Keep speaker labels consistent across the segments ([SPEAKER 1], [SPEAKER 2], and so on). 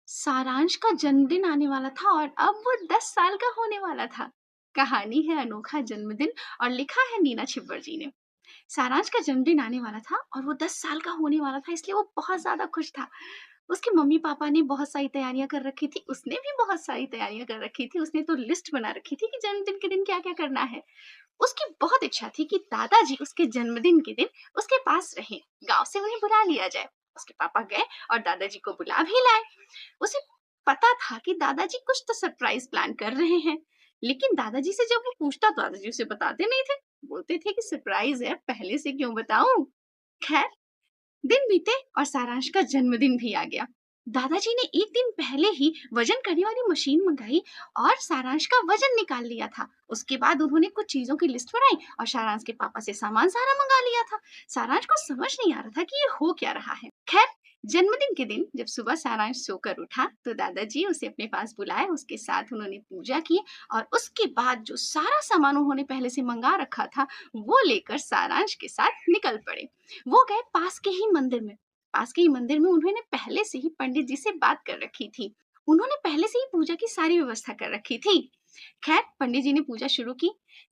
[SPEAKER 1] सारांश का जन्मदिन आने वाला था और अब वो 10 साल का होने वाला था। कहानी है अनोखा जन्मदिन और लिखा है नीना छिब्बर जी ने। सारांश का जन्मदिन आने वाला था और वो 10 साल का होने वाला था, इसलिए वो बहुत ज़्यादा खुश था। उसके मम्मी-पापा ने बहुत सारी तैयारियाँ कर रखी थी, उसने भी बहुत सारी तैयारियाँ कर रखी थी। उसने तो लिस्ट बना रखी थी कि जन्मदिन के दिन क्या-क्या करना है। उसकी बहुत इच्छा थी कि दादाजी उसके जन्मदिन के दिन उसके पास रहें, गाँव से उन्हें बुला लिया जाए। उसके पापा गए और दादाजी को बुला भी लाए। उसे पता था कि दादाजी कुछ तो सरप्राइज प्लान कर रहे हैं, लेकिन दादाजी से जब वो पूछता तो दादाजी उसे बताते नहीं थे। बोलते थे कि सरप्राइज है, पहले से क्यों बताऊं। खैर, दिन बीते और सारांश का जन्मदिन भी आ गया। दादाजी ने एक दिन पहले ही वजन करने वाली मशीन मंगाई और सारांश का वजन निकाल लिया था। उसके बाद उन्होंने कुछ चीजों की लिस्ट बनाई और सारांश के पापा से सामान सारा मंगा लिया था। सारांश को समझ नहीं आ रहा था कि ये हो क्या रहा है। खैर, जन्मदिन के दिन जब सुबह सारांश सोकर उठा तो दादाजी उसे अपने पास बुलाए, उसके साथ उन्होंने पूजा की और उसके बाद जो सारा सामान उन्होंने पहले से मंगा रखा था वो लेकर सारांश के साथ निकल पड़े। वो गए पास के ही मंदिर में। पास के ही मंदिर में उन्होंने पहले से ही पंडित जी से बात कर रखी थी। उन्होंने पहले से ही पूजा की सारी व्यवस्था कर रखी थी। खैर, पंडित जी ने पूजा शुरू की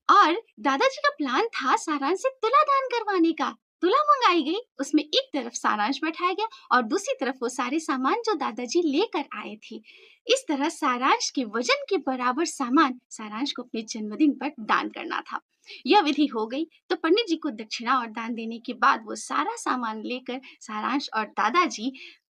[SPEAKER 1] और दादाजी का प्लान था सारांश से तुला दान करवाने का। तुला मंगाई गई, उसमें एक तरफ सारांश बैठाया गया और दूसरी तरफ वो सारे सामान जो दादाजी लेकर आए थे। इस तरह सारांश के वजन के बराबर सामान सारांश को अपने जन्मदिन पर दान करना था। यह विधि हो गई तो पंडित जी को दक्षिणा और दान देने के बाद वो सारा सामान लेकर सारांश और दादाजी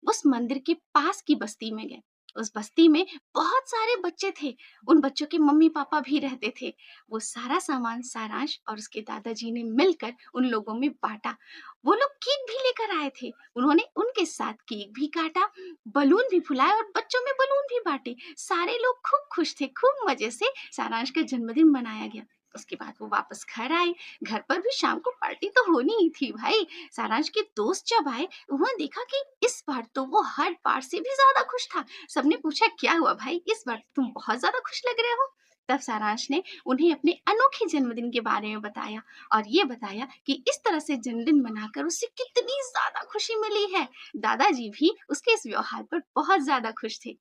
[SPEAKER 1] उस मंदिर के पास की बस्ती में गए। उस बस्ती में बहुत सारे बच्चे थे, उन बच्चों के मम्मी पापा भी रहते थे। वो सारा सामान सारांश और उसके दादाजी ने मिलकर उन लोगों में बांटा। वो लोग केक भी लेकर आए थे, उन्होंने उनके साथ केक भी काटा, बलून भी फुलाए और बच्चों में बलून भी बांटे। सारे लोग खूब खुश थे, खूब मजे से सारांश का जन्मदिन मनाया गया। उसके बाद वो वापस घर आए। घर पर भी शाम को पार्टी तो होनी ही थी भाई। सारांश के दोस्त जब आए, उन्होंने देखा कि इस बार तो वो हर बार से भी ज्यादा खुश था। सबने पूछा, क्या हुआ भाई, इस बार तुम बहुत ज्यादा खुश लग रहे हो। तब सारांश ने उन्हें अपने अनोखे जन्मदिन के बारे में बताया और ये बताया कि इस तरह से जन्मदिन मनाकर उसे कितनी ज्यादा खुशी मिली है। दादाजी भी उसके इस व्यवहार पर बहुत ज्यादा खुश थे।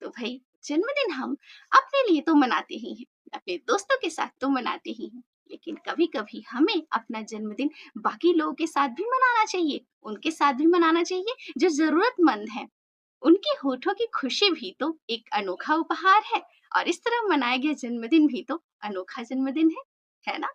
[SPEAKER 1] तो भाई, जन्मदिन हम अपने लिए तो मनाते ही हैं, अपने दोस्तों के साथ तो मनाते ही हैं, लेकिन कभी कभी हमें अपना जन्मदिन बाकी लोगों के साथ भी मनाना चाहिए। उनके साथ भी मनाना चाहिए जो जरूरतमंद है। उनके होठों की खुशी भी तो एक अनोखा उपहार है और इस तरह मनाया गया जन्मदिन भी तो अनोखा जन्मदिन है ना।